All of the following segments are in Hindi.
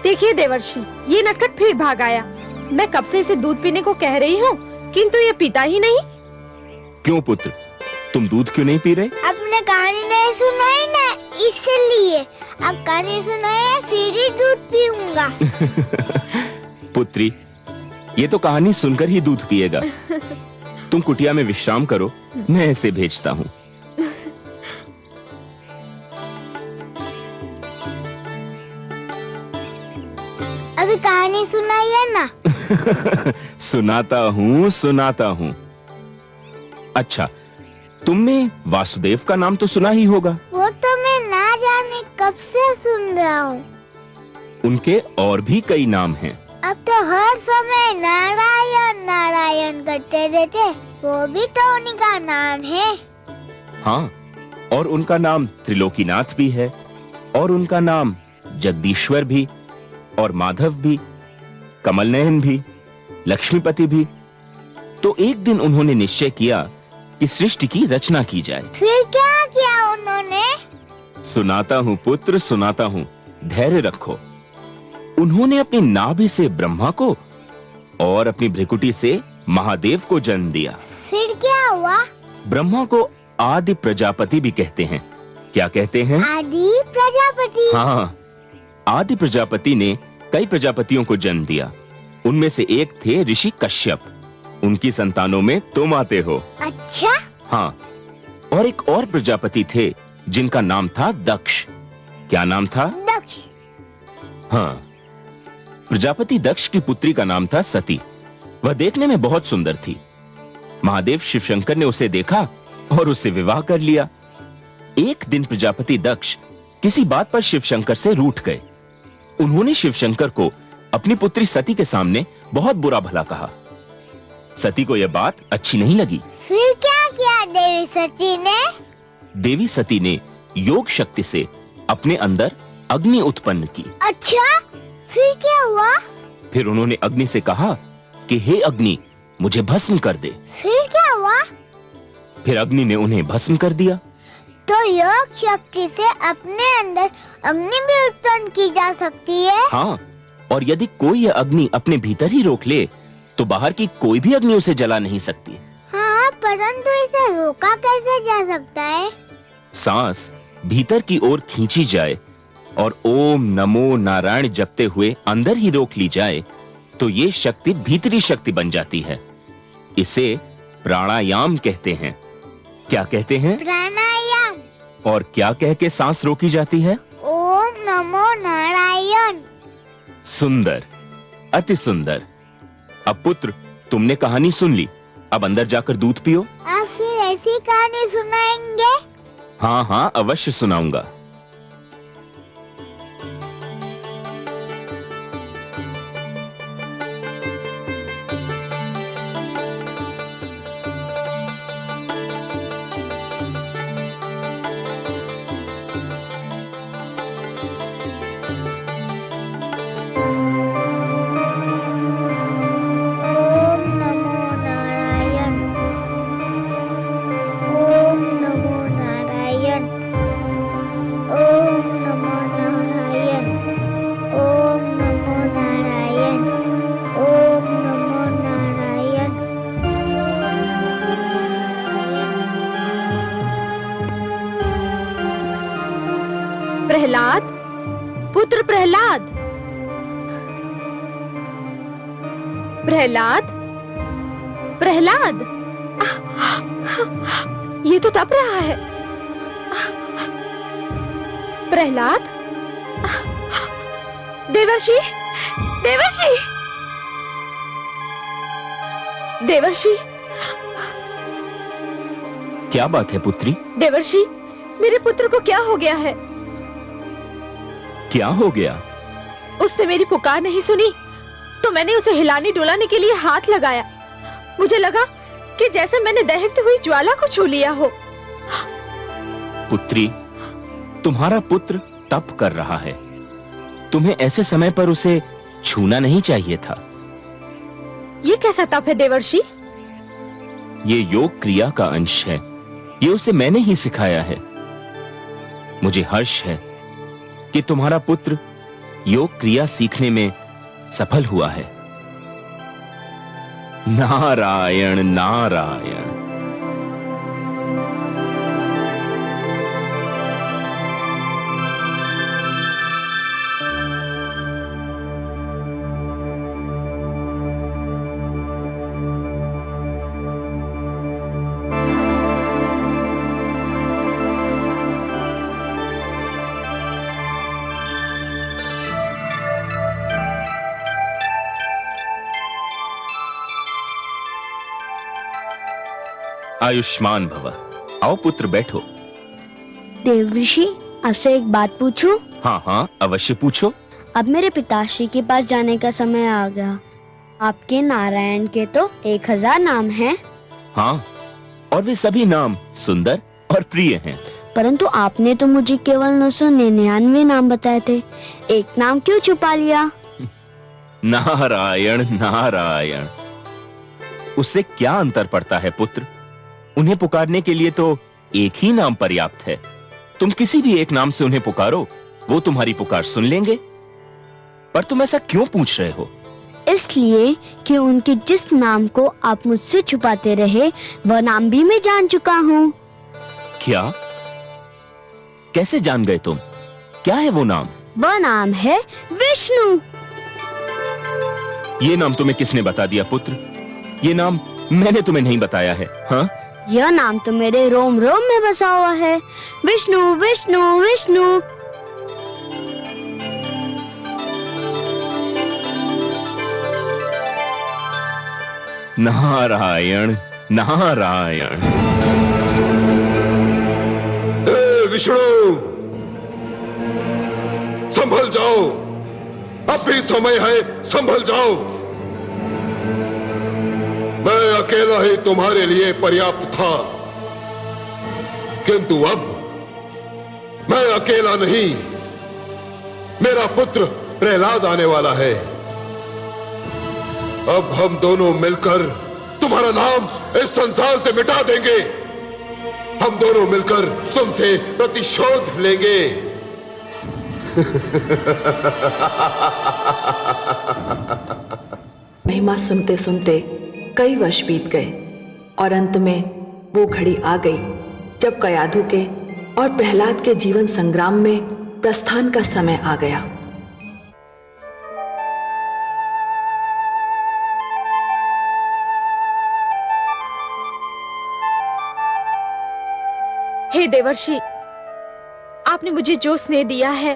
देखिए देवर्षि, ये नटखट फिर भाग आया। मैं कब से इसे दूध पीने को कह रही हूँ, किंतु ये पीता ही नहीं। क्यों पुत्र, तुम दूध क्यों नहीं पी रहे? आपने कहानी नहीं सुनाई ना, इसलिए। अब कहानी सुनाइए, फिर ही दूध पीऊंगा। पुत्री, ये तो कहानी सुनकर ही दूध पिएगा। तुम कुटिया में विश्राम करो, मैं इसे भेजता हूँ। अभी कहानी सुनाइए ना। सुनाता हूँ। अच्छा, तुमने वासुदेव का नाम तो सुना ही होगा। वो तो मैं ना जाने कब से सुन रहा हूँ। उनके और भी कई नाम हैं। अब तो हर समय नारायण नारायण करते रहते, वो भी तो उन्हीं का नाम है। हाँ, और उनका नाम त्रिलोकीनाथ भी है, और उनका नाम जगदीश्वर भी, और माधव भी, कमलनयन भी, लक्ष्मीपति भी। तो एक दिन उन्होंने निश्चय किया कि सृष्टि की रचना की जाए। फिर क्या किया उन्होंने? सुनाता हूँ पुत्र, सुनाता हूँ, धैर्य रखो। उन्होंने अपनी नाभि से ब्रह्मा को और अपनी भ्रिकुटी से महादेव को जन्म दिया। फिर क्या हुआ? ब्रह्मा को आदि प्रजापति भी कहते हैं। क्या कहते हैं? आदि प्रजापति। हाँ, आदि प्रजापति ने कई प्रजापतियों को जन्म दिया। उनमें से एक थे ऋषि कश्यप। उनकी संतानों में तुम आते हो। अच्छा। हाँ, और एक और प्रजापति थे जिनका नाम था दक्ष। क्या नाम था? दक्ष। हाँ, प्रजापति दक्ष की पुत्री का नाम था सती। वह देखने में बहुत सुंदर थी। महादेव शिवशंकर ने उसे देखा और उससे विवाह कर लिया। एक दिन प्रजापति दक्ष किसी बात पर शिवशंकर से रूठ गए। उन्होंने शिवशंकर को अपनी पुत्री सती के सामने बहुत बुरा भला कहा। सती को यह बात अच्छी नहीं लगी। फिर क्या किया देवी सती ने? देवी सती ने योग शक्ति से अपने अंदर अग्नि उत्पन्न की। अच्छा, फिर क्या हुआ? फिर उन्होंने अग्नि से कहा कि हे अग्नि, मुझे भस्म कर दे। फिर क्या हुआ? फिर अग्नि ने उन्हें भस्म कर दिया। तो योग शक्ति से अपने अंदर अग्नि भी उत्पन्न की जा सकती है? हाँ, और यदि कोई यह अग्नि अपने भीतर ही रोक ले तो बाहर की कोई भी अग्नि उसे जला नहीं सकती। हाँ, परंतु इसे रोका कैसे जा सकता है? सांस भीतर की ओर खींची जाए और ओम नमो नारायण जपते हुए अंदर ही रोक ली जाए तो ये शक्ति भीतरी शक्ति बन जाती है। इसे प्राणायाम कहते हैं। क्या कहते हैं? प्राणायाम। और क्या कह के सांस रोकी जाती है? ओम नमो नारायण। सुंदर, अति सुंदर। अब पुत्र, तुमने कहानी सुन ली, अब अंदर जाकर दूध पियो। आप फिर ऐसी कहानी सुनाएंगे? हाँ हाँ, अवश्य सुनाऊंगा। प्रहलाद, पुत्र प्रहलाद, प्रहलाद, प्रहलाद, ये तो तप रहा है। प्रहलाद, देवर्षि, देवर्षि, देवर्षि। क्या बात है पुत्री? देवर्षि, मेरे पुत्र को क्या हो गया है? क्या हो गया? उसने मेरी पुकार नहीं सुनी तो मैंने उसे हिलाने डुलाने के लिए हाथ लगाया। मुझे लगा कि जैसे मैंने दहकती हुई ज्वाला को छू लिया हो। पुत्री, तुम्हारा पुत्र तप कर रहा है। तुम्हें ऐसे समय पर उसे छूना नहीं चाहिए था। ये कैसा तप है देवर्षि? ये योग क्रिया का अंश है। ये उसे मैंने ही सिखाया है। मुझे हर्ष है कि तुम्हारा पुत्र योग क्रिया सीखने में सफल हुआ है। नारायण नारायण। आयुष्मान भव। आओ पुत्र बैठो। देव ऋषि, आपसे एक बात पूछूं? हाँ हाँ अवश्य पूछो। अब मेरे पिताश्री के पास जाने का समय आ गया। आपके नारायण के तो 1000 नाम हैं। हाँ, और वे सभी नाम सुंदर और प्रिय हैं। परंतु आपने तो मुझे केवल 999 नाम बताए थे। एक नाम क्यों छुपा लिया? नारायण नारायण। उससे क्या अंतर पड़ता है पुत्र? उन्हें पुकारने के लिए तो एक ही नाम पर्याप्त है। तुम किसी भी एक नाम से उन्हें पुकारो, वो तुम्हारी पुकार सुन लेंगे। पर तुम ऐसा क्यों पूछ रहे हो? इसलिए कि उनके जिस नाम को आप मुझसे छुपाते रहे, वह नाम भी मैं जान चुका हूँ। क्या? कैसे जान गए तुम? क्या है वो नाम? वह नाम है विष्णु। ये नाम तुम्हें किसने बता दिया पुत्र? ये नाम मैंने तुम्हें नहीं बताया है। हाँ, यह नाम तो मेरे रोम रोम में बसा हुआ है। विष्णु विष्णु विष्णु। नारायण नारायण। विष्णु, संभल जाओ, अब भी समय है, संभल जाओ। मैं अकेला ही तुम्हारे लिए पर्याप्त था, किंतु अब मैं अकेला नहीं, मेरा पुत्र प्रहलाद आने वाला है। अब हम दोनों मिलकर तुम्हारा नाम इस संसार से मिटा देंगे। हम दोनों मिलकर तुमसे प्रतिशोध लेंगे। महिमा सुनते सुनते कई वर्ष बीत गए और अंत में वो घड़ी आ गई जब कयाधु के और प्रहलाद के जीवन संग्राम में प्रस्थान का समय आ गया। हे देवर्षि, आपने मुझे जो स्नेह दिया है,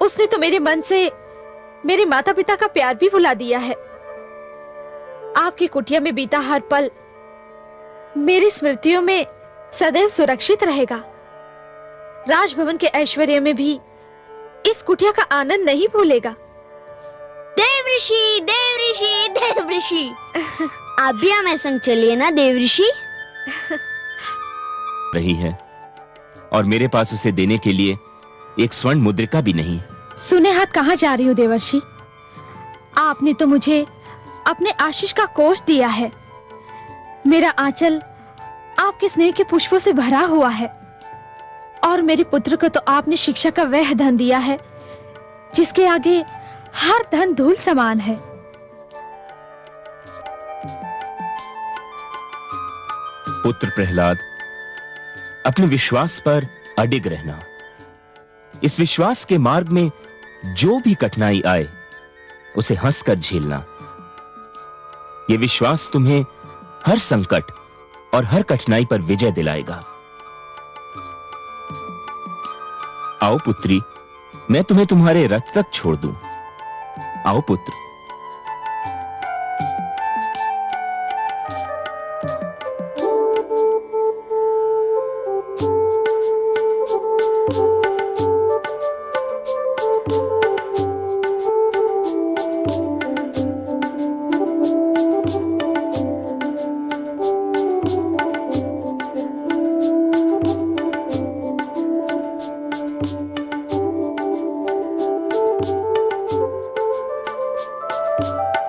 उसने तो मेरे मन से मेरे माता पिता का प्यार भी भुला दिया है। आपकी कुटिया में बीता हर पल मेरी स्मृतियों में सदैव सुरक्षित रहेगा। राजभवन के ऐश्वर्य में भी इस कुटिया का आनंद नहीं भूलेगा। देव ऋषि, देव ऋषि, देव ऋषि। आप भी हमें संग चलिए ना देव ऋषि। रही है और मेरे पास उसे देने के लिए एक स्वर्ण मुद्रिका भी नहीं। सुने हाथ कहाँ जा रही हो देवर्षि? आपने तो मुझे अपने आशीष का कोष दिया है। मेरा आंचल आपके स्नेह के पुष्पों से भरा हुआ है और मेरे पुत्र को तो आपने शिक्षा का वह धन दिया है जिसके आगे हर धन धूल समान है। पुत्र प्रहलाद, अपने विश्वास पर अडिग रहना। इस विश्वास के मार्ग में जो भी कठिनाई आए उसे हंसकर झेलना। यह विश्वास तुम्हें हर संकट और हर कठिनाई पर विजय दिलाएगा। आओ पुत्री, मैं तुम्हें तुम्हारे रथ तक छोड़ दूं। आओ पुत्र।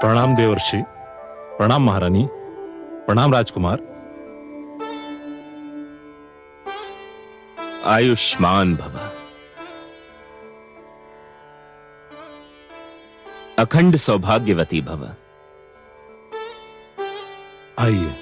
प्रणाम देवर्षि, प्रणाम महारानी, प्रणाम राजकुमार। आयुष्मान भव। अखंड सौभाग्यवती भव। आइए।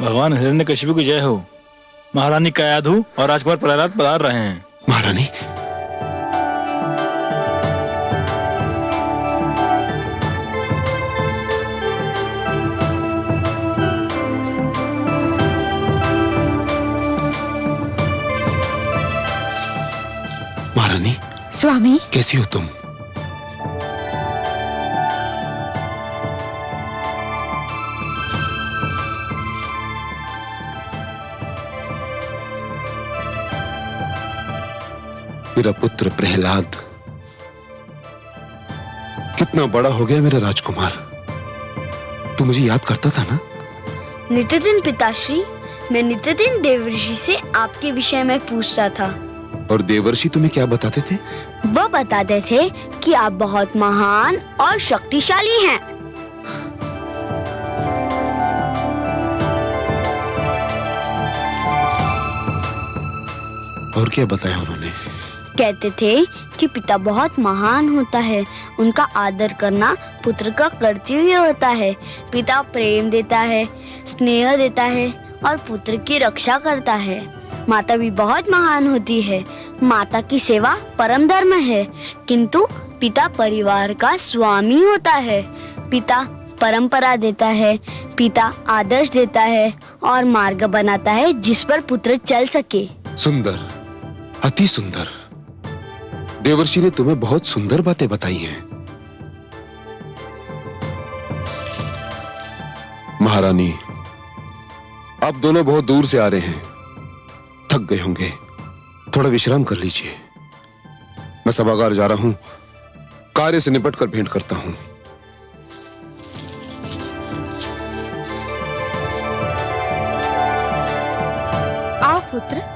भगवान हिरण्यकशिपु की जय हो। महारानी कयाधु और राजकुमार प्रहलाद पधार रहे हैं। महारानी, महारानी स्वामी, कैसी हो तुम? मेरा पुत्र प्रहलाद कितना बड़ा हो गया मेरा राजकुमार। तू मुझे याद करता था ना? नित्य दिन पिताश्री, मैं नित्य दिन देवर्षि से आपके विषय में पूछता था। और देवर्षि तुम्हें क्या बताते थे? वह बताते थे कि आप बहुत महान और शक्तिशाली हैं। और क्या बताया उन्होंने? कहते थे कि पिता बहुत महान होता है, उनका आदर करना पुत्र का कर्तव्य होता है। पिता प्रेम देता है, स्नेह देता है और पुत्र की रक्षा करता है। माता भी बहुत महान होती है, माता की सेवा परम धर्म है। किंतु पिता परिवार का स्वामी होता है। पिता परंपरा देता है, पिता आदर्श देता है और मार्ग बनाता है जिस पर पुत्र चल सके। सुंदर, अति सुंदर। देवर्षि ने तुम्हें बहुत सुंदर बातें बताई हैं। महारानी, आप दोनों बहुत दूर से आ रहे हैं, थक गए होंगे, थोड़ा विश्राम कर लीजिए। मैं सभागार जा रहा हूं, कार्य से निपट कर भेंट करता हूं। आओ पुत्र।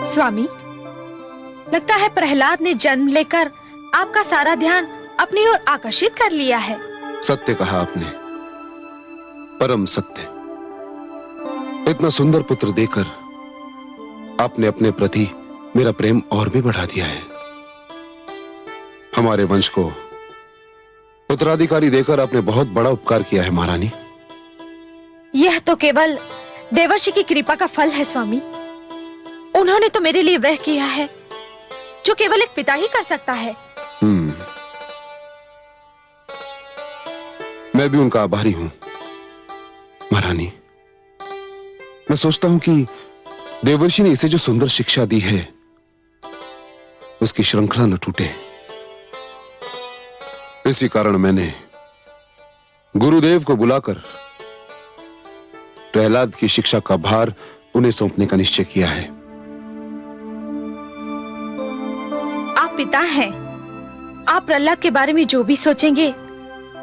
स्वामी, लगता है प्रहलाद ने जन्म लेकर आपका सारा ध्यान अपनी ओर आकर्षित कर लिया है। सत्य कहा आपने, परम सत्य। इतना सुंदर पुत्र देकर आपने अपने प्रति मेरा प्रेम और भी बढ़ा दिया है। हमारे वंश को उत्तराधिकारी देकर आपने बहुत बड़ा उपकार किया है महारानी। यह तो केवल देवर्षि की कृपा का फल है स्वामी। उन्होंने तो मेरे लिए वह किया है जो केवल एक पिता ही कर सकता है। मैं भी उनका आभारी हूं महारानी। मैं सोचता हूं कि देवर्षि ने इसे जो सुंदर शिक्षा दी है उसकी श्रृंखला न टूटे। इसी कारण मैंने गुरुदेव को बुलाकर प्रहलाद की शिक्षा का भार उन्हें सौंपने का निश्चय किया है। आप पिता हैं। आप प्रहलाद के बारे में जो भी सोचेंगे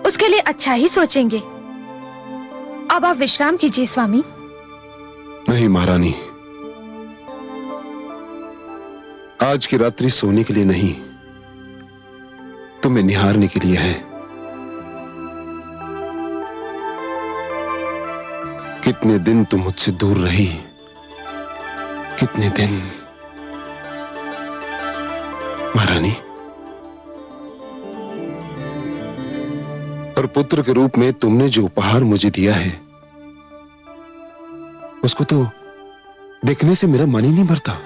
उसके लिए अच्छा ही सोचेंगे। अब आप विश्राम कीजिए स्वामी। नहीं महारानी, आज की रात्रि सोने के लिए नहीं, तुम्हें निहारने के लिए है। कितने दिन तुम मुझसे दूर रही, कितने दिन। महारानी, और पुत्र के रूप में तुमने जो उपहार मुझे दिया है उसको तो देखने से मेरा मन ही नहीं भरता।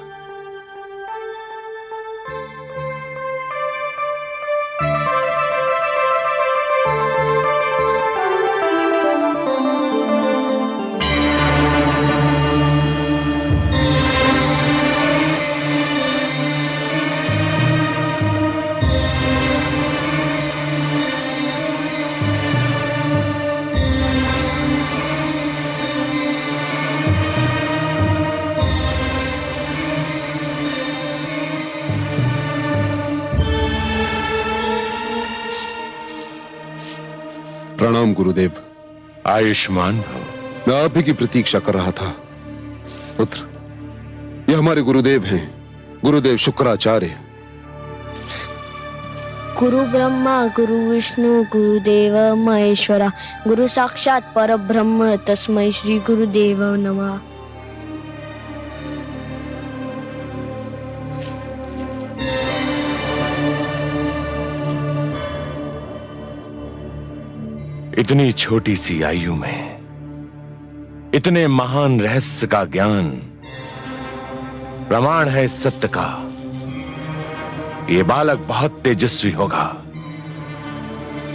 प्रणाम गुरुदेव। आयुष्मान भव। मैं आप ही की प्रतीक्षा कर रहा था। पुत्र, ये हमारे गुरुदेव हैं, गुरुदेव शुक्राचार्य। गुरु ब्रह्मा गुरु विष्णु गुरुदेव महेश्वरा गुरु साक्षात परब्रह्म तस्मै श्री गुरुदेव नमः। इतनी छोटी सी आयु में इतने महान रहस्य का ज्ञान, प्रमाण है इस सत्य का, ये बालक बहुत तेजस्वी होगा,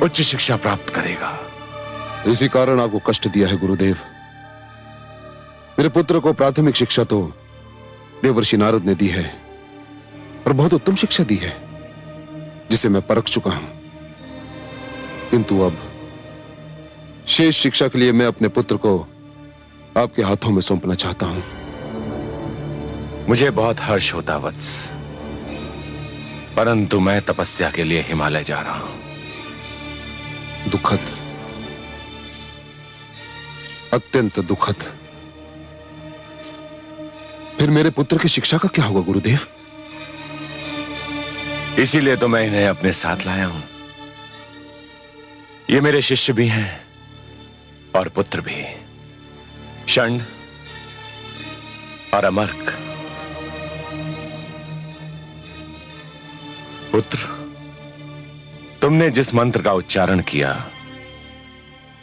उच्च शिक्षा प्राप्त करेगा। इसी कारण आपको कष्ट दिया है गुरुदेव। मेरे पुत्र को प्राथमिक शिक्षा तो देवर्षि नारद ने दी है और बहुत उत्तम शिक्षा दी है जिसे मैं परख चुका हूं, किंतु अब शेष शिक्षा के लिए मैं अपने पुत्र को आपके हाथों में सौंपना चाहता हूं। मुझे बहुत हर्ष होता वत्स, परंतु मैं तपस्या के लिए हिमालय जा रहा हूं। दुखद, अत्यंत दुखद। फिर मेरे पुत्र की शिक्षा का क्या होगा गुरुदेव? इसीलिए तो मैं इन्हें अपने साथ लाया हूं। ये मेरे शिष्य भी हैं और पुत्र भी, षंड और अमर्क। पुत्र, तुमने जिस मंत्र का उच्चारण किया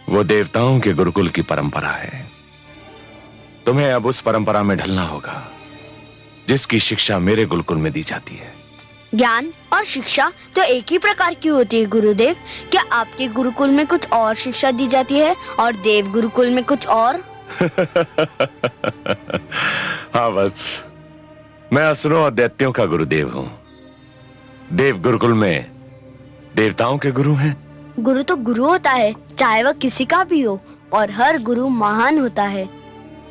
वो देवताओं के गुरुकुल की परंपरा है। तुम्हें अब उस परंपरा में ढलना होगा जिसकी शिक्षा मेरे गुरुकुल में दी जाती है। ज्ञान और शिक्षा तो एक ही प्रकार की होती है गुरुदेव। क्या आपके गुरुकुल में कुछ और शिक्षा दी जाती है और देव गुरुकुल में कुछ और? हाँ वत्स, मैं असुरों और दैत्यों का गुरुदेव हूँ। देव गुरुकुल में देवताओं के गुरु हैं। गुरु तो गुरु होता है, चाहे वह किसी का भी हो, और हर गुरु महान होता है।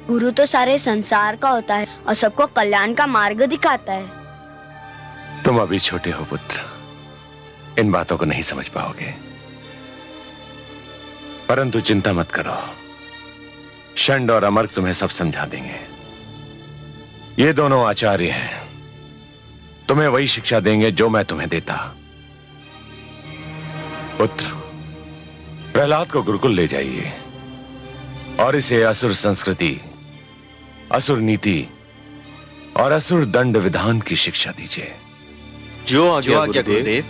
गुरु तो सारे संसार का होता है और सबको कल्याण का मार्ग दिखाता है। तुम अभी छोटे हो पुत्र, इन बातों को नहीं समझ पाओगे, परंतु चिंता मत करो, षंड और अमर्क तुम्हें सब समझा देंगे। ये दोनों आचार्य हैं, तुम्हें वही शिक्षा देंगे जो मैं तुम्हें देता। पुत्र, प्रहलाद को गुरुकुल ले जाइए और इसे असुर संस्कृति, असुर नीति और असुर दंड विधान की शिक्षा दीजिए। जो आज्ञा गुरुदेव।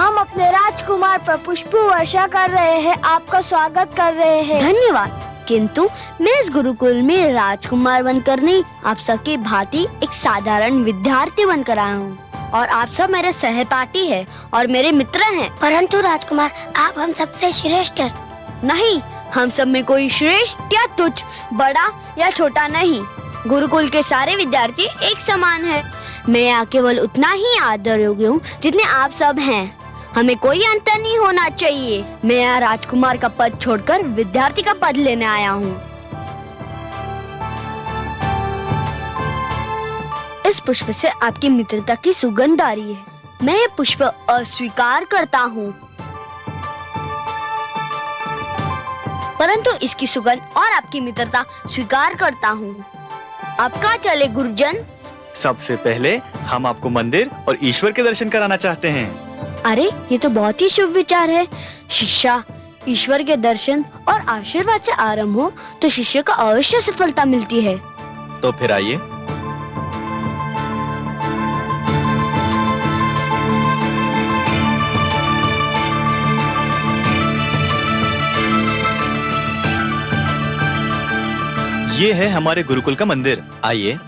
हम अपने राजकुमार पर पुष्प वर्षा कर रहे हैं, आपका स्वागत कर रहे हैं। धन्यवाद। किंतु मैं इस गुरुकुल में राजकुमार बनकर नहीं, आप सबकी भांति एक साधारण विद्यार्थी बनकर आया हूँ और आप सब मेरे सहपाठी हैं और मेरे मित्र हैं। परंतु राजकुमार, आप हम सबसे श्रेष्ठ हैं। नहीं, हम सब में कोई श्रेष्ठ या तुच्छ, बड़ा या छोटा नहीं। गुरुकुल के सारे विद्यार्थी एक समान हैं। मैं यहाँ केवल उतना ही आदर योग्य हूँ जितने आप सब हैं। हमें कोई अंतर नहीं होना चाहिए। मैं यहाँ राजकुमार का पद छोड़कर विद्यार्थी का पद लेने आया हूँ। इस पुष्प से आपकी मित्रता की सुगंध आ रही है। मैं ये पुष्प अस्वीकार करता हूँ, परंतु इसकी सुगंध और आपकी मित्रता स्वीकार करता हूँ। अब कहाँ चले गुरुजन? सबसे पहले हम आपको मंदिर और ईश्वर के दर्शन कराना चाहते हैं। अरे, ये तो बहुत ही शुभ विचार है। शिक्षा, ईश्वर के दर्शन और आशीर्वाद से आरंभ हो तो शिष्य को अवश्य सफलता मिलती है। तो फिर आइए। ये है हमारे गुरुकुल का मंदिर, आइए।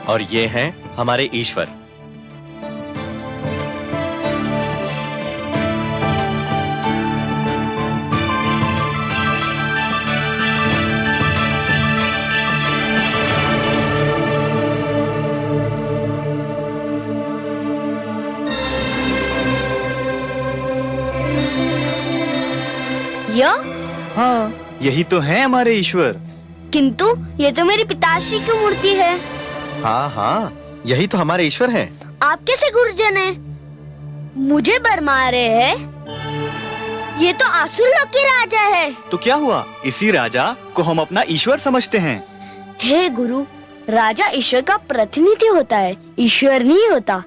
और ये हैं हमारे ईश्वर। हाँ, यही तो है हमारे ईश्वर। किंतु ये तो मेरे पिताश्री की मूर्ति है। हाँ हाँ, यही तो हमारे ईश्वर हैं। आप कैसे गुरुजन हैं? मुझे बरमा रहे हैं? ये तो आसुर लोक के राजा है। तो क्या हुआ, इसी राजा को हम अपना ईश्वर समझते हैं। हे गुरु, राजा ईश्वर का प्रतिनिधि होता है, ईश्वर नहीं होता।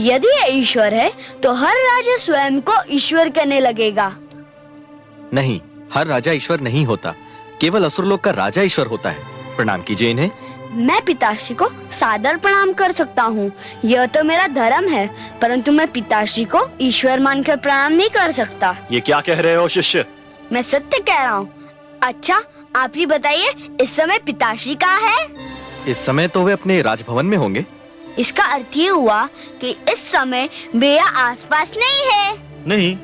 यदि ये ईश्वर है तो हर राजा स्वयं को ईश्वर कहने लगेगा। नहीं, हर राजा ईश्वर नहीं होता, केवल असुर लोक का राजा ईश्वर होता है। प्रणाम कीजिए इन्हें। मैं पिताश्री को सादर प्रणाम कर सकता हूँ, यह तो मेरा धर्म है, परंतु मैं पिताश्री को ईश्वर मानकर प्रणाम नहीं कर सकता। ये क्या कह रहे हो शिष्य? मैं सत्य कह रहा हूँ। अच्छा, आप ही बताइए, इस समय पिताश्री कहाँ है? इस समय तो वे अपने राजभवन में होंगे। इसका अर्थ ये हुआ कि इस समय वे आसपास नहीं है। नहीं,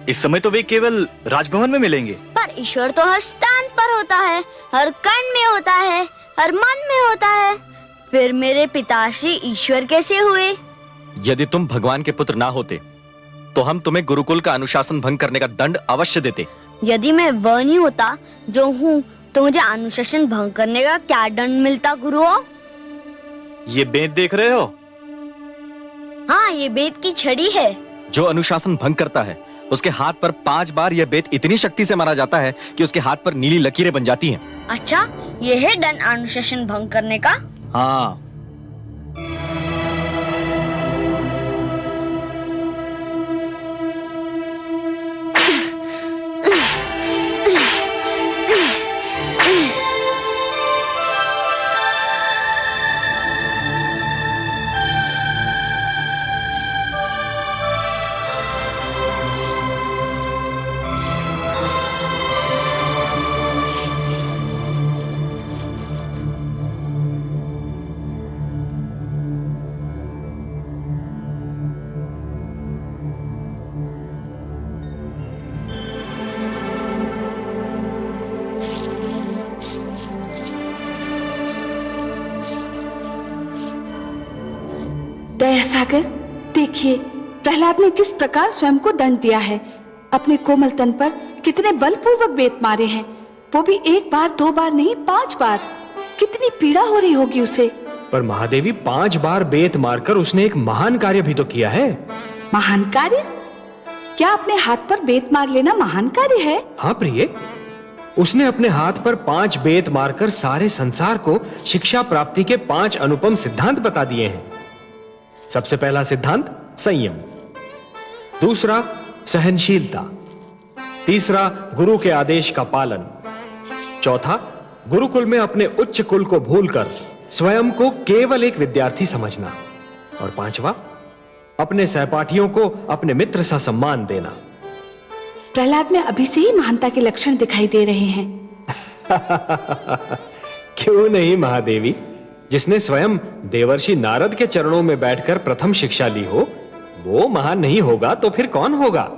इस समय तो वे केवल राजभवन में मिलेंगे। पर ईश्वर तो हर स्थान पर होता है, हर कण में होता है, हर मन में होता है। फिर मेरे पिताश्री ईश्वर कैसे हुए? यदि तुम भगवान के पुत्र ना होते तो हम तुम्हें गुरुकुल का अनुशासन भंग करने का दंड अवश्य देते। यदि मैं वह नहीं होता जो हूँ तो मुझे अनुशासन भंग करने का क्या दंड मिलता गुरुओं? ये बेत देख रहे हो? हाँ, ये बेत की छड़ी है। जो अनुशासन भंग करता है उसके हाथ पर 5 बार यह बेत इतनी शक्ति से मारा जाता है कि उसके हाथ पर नीली लकीरें बन जाती हैं। अच्छा, ये है दंड अनुशासन भंग करने का? हाँ। दयासागर, देखिए प्रहलाद ने किस प्रकार स्वयं को दंड दिया है। अपने कोमल तन पर कितने बलपूर्वक बेत मारे हैं, वो भी 1 बार 2 बार नहीं 5 बार। कितनी पीड़ा हो रही होगी उसे। पर महादेवी, 5 बार बेत मारकर उसने एक महान कार्य भी तो किया है। महान कार्य? क्या अपने हाथ पर बेत मार लेना महान कार्य है? हाँ प्रिय, उसने अपने हाथ पर 5 बेत मारकर सारे संसार को शिक्षा प्राप्ति के 5 अनुपम सिद्धांत बता दिए हैं। सबसे पहला सिद्धांत संयम, दूसरा सहनशीलता, तीसरा गुरु के आदेश का पालन, चौथा गुरुकुल में अपने उच्च कुल को भूलकर स्वयं को केवल एक विद्यार्थी समझना। और पांचवा, अपने सहपाठियों को अपने मित्र सा सम्मान देना। प्रहलाद में अभी से ही महानता के लक्षण दिखाई दे रहे हैं। क्यों नहीं महादेवी, जिसने स्वयं देवर्षि नारद के चरणों में बैठकर प्रथम शिक्षा ली हो, वो महान नहीं होगा तो फिर कौन होगा?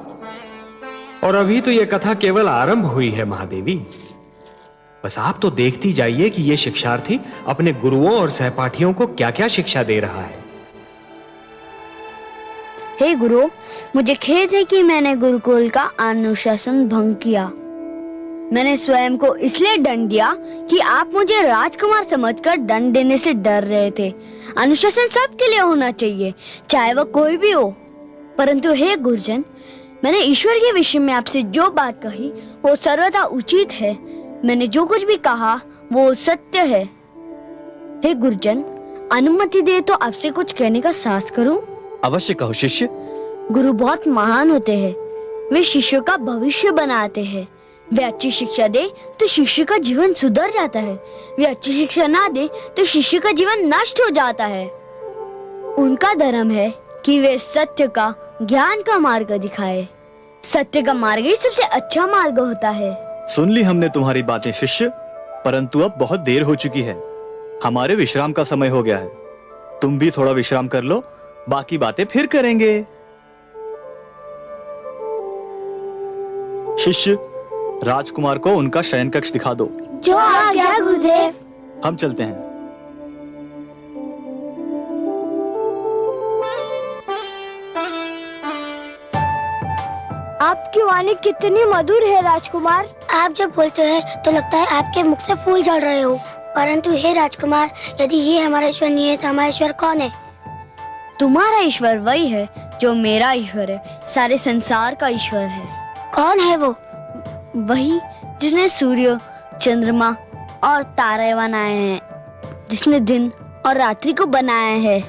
और अभी तो यह कथा केवल आरंभ हुई है महादेवी। बस आप तो देखती जाइए कि यह शिक्षार्थी अपने गुरुओं और सहपाठियों को क्या-क्या शिक्षा दे रहा है। हे गुरु, मुझे खेद है कि मैंने गुरुकुल का अनुशासन भंग किया। मैंने स्वयं को इसलिए दंड दिया कि आप मुझे राजकुमार समझकर दंड देने से डर रहे थे। अनुशासन सबके लिए होना चाहिए, चाहे वह कोई भी हो। परंतु हे गुरुजन, मैंने ईश्वर के विषय में आपसे जो बात कही वो सर्वथा उचित है। मैंने जो कुछ भी कहा वो सत्य है। हे गुरुजन, अनुमति दे तो आपसे कुछ कहने का साहस करूं? अवश्य कहो शिष्य। गुरु बहुत महान होते हैं। वे शिष्यों का भविष्य बनाते हैं। वे अच्छी शिक्षा दे तो शिष्य का जीवन सुधर जाता है। वे अच्छी शिक्षा ना दे तो शिष्य का जीवन नष्ट हो जाता है। उनका धर्म है कि वे सत्य का, ज्ञान का मार्ग दिखाए। सत्य का मार्ग ही सबसे अच्छा मार्ग होता है। सुन ली हमने तुम्हारी बातें शिष्य, परंतु अब बहुत देर हो चुकी है। हमारे विश्राम का समय हो गया है। तुम भी थोड़ा विश्राम कर लो, बाकी बातें फिर करेंगे। शिष्य, राजकुमार को उनका शयन कक्ष दिखा दो। जो आज्ञा गुरुदेव। हम चलते हैं। आपकी वाणी कितनी मधुर है राजकुमार। आप जब बोलते हैं तो लगता है आपके मुख से फूल झड़ रहे हो। परंतु हे राजकुमार, यदि ये हमारा ईश्वर नहीं है तो हमारा ईश्वर कौन है? तुम्हारा ईश्वर वही है जो मेरा ईश्वर है, सारे संसार का ईश्वर है। कौन है वो? वही जिसने सूर्य, चंद्रमा और तारे बनाए हैं, जिसने दिन और रात्रि को बनाया है,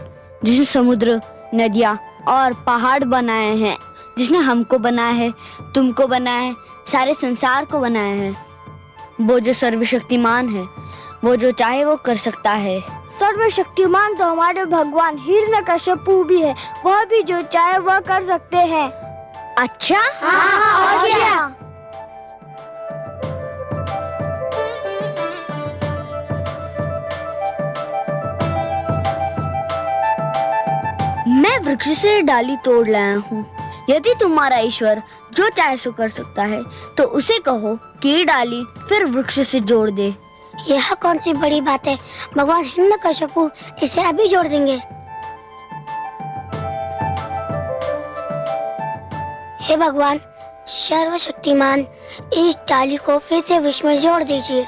जिसने समुद्र, नदियाँ और पहाड़ बनाए हैं, जिसने हमको बनाया है, तुमको बनाया है, सारे संसार को बनाया है। वो जो सर्वशक्तिमान है, वो जो चाहे वो कर सकता है। सर्वशक्तिमान तो हमारे भगवान हिरण्यकश्यपु भी है। वह भी जो चाहे वह कर सकते हैं। अच्छा, हाँ, और क्या? मैं वृक्ष से डाली तोड़ लाया हूँ। यदि तुम्हारा ईश्वर जो चाहे सो कर सकता है तो उसे कहो कि ये डाली फिर वृक्ष से जोड़ दे। यह कौन सी बड़ी बात है? भगवान हिरण्यकश्यपु इसे अभी जोड़ देंगे। हे भगवान सर्वशक्तिमान, इस डाली को फिर से वृक्ष में जोड़ दीजिए।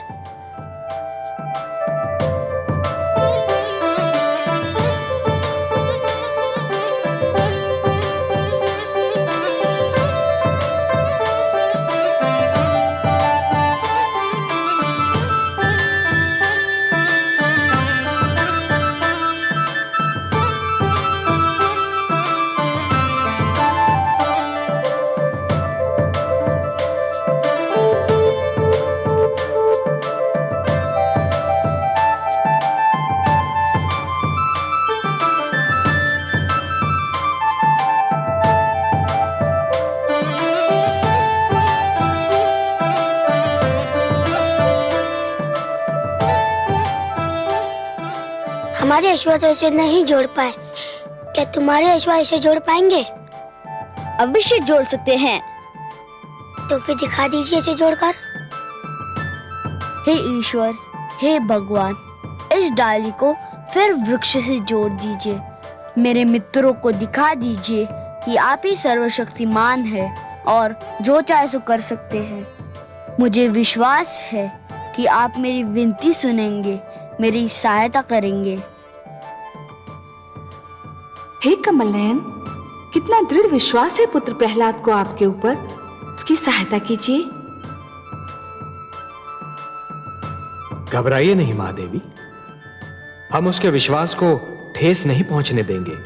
हमारे ईश्वर तो इसे नहीं जोड़ पाए, क्या तुम्हारे ईश्वर इसे जोड़ पाएंगे? अवश्य जोड़ सकते हैं। तो फिर दिखा दीजिए इसे जोड़कर। हे ईश्वर, हे भगवान, इस डाली को फिर वृक्ष से जोड़ दीजिए। मेरे मित्रों को दिखा दीजिए कि आप ही सर्वशक्तिमान है और जो चाहे सो कर सकते हैं। मुझे विश्वास है कि आप मेरी विनती सुनेंगे, मेरी सहायता करेंगे। हे कमल नयन, कितना दृढ़ विश्वास है पुत्र प्रहलाद को आपके ऊपर। उसकी सहायता कीजिए। घबराइए नहीं महादेवी, हम उसके विश्वास को ठेस नहीं पहुंचने देंगे,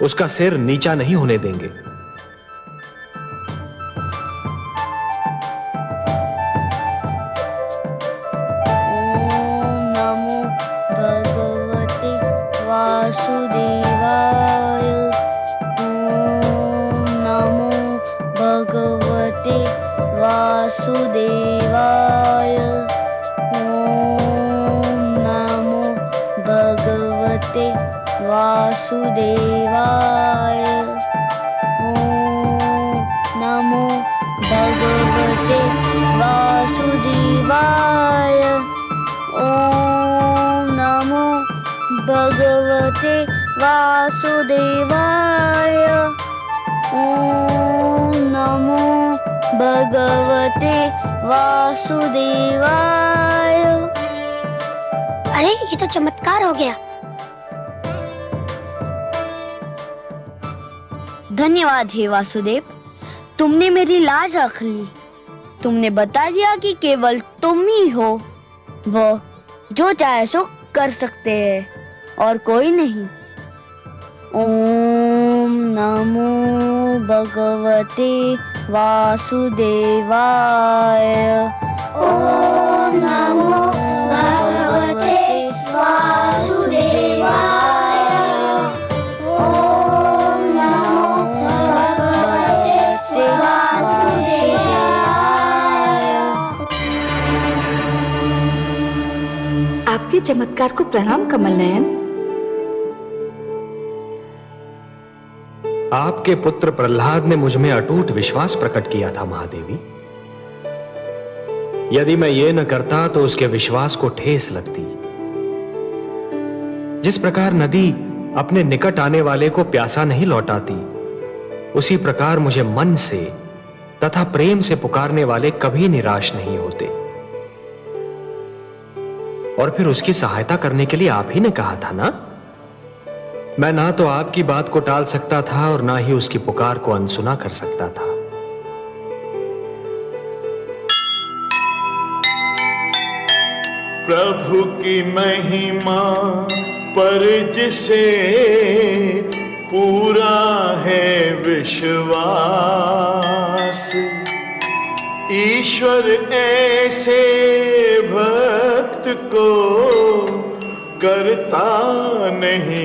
उसका सिर नीचा नहीं होने देंगे। ओम नमो वासुदेवाय। ओम नमो भगवते वासुदेवाय। ओम नमो भगवते वासुदेवाय। ओम नमो भगवते वासुदेवाय। ओम नमो भगवते वासुदेवाय। ओम नमो भगवते वासुदेवाय। अरे ये तो चमत्कार हो गया। धन्यवाद हे वासुदेव, तुमने मेरी लाज रख ली। तुमने बता दिया कि केवल तुम ही हो वो जो चाहे सो कर सकते हैं और कोई नहीं। ओम नमो भगवते वासुदेवाय। ओम नमो भगवते वासुदेवाय। ओम नमो भगवते वासुदेवाय। आपके चमत्कार को प्रणाम कमल नयन। आपके पुत्र प्रहलाद ने मुझ में अटूट विश्वास प्रकट किया था महादेवी। यदि मैं ये न करता तो उसके विश्वास को ठेस लगती। जिस प्रकार नदी अपने निकट आने वाले को प्यासा नहीं लौटाती, उसी प्रकार मुझे मन से तथा प्रेम से पुकारने वाले कभी निराश नहीं होते। और फिर उसकी सहायता करने के लिए आप ही ने कहा था ना। मैं ना तो आपकी बात को टाल सकता था और ना ही उसकी पुकार को अनसुना कर सकता था। प्रभु की महिमा पर जिसे पूरा है विश्वास, ईश्वर ऐसे भक्त को करता नहीं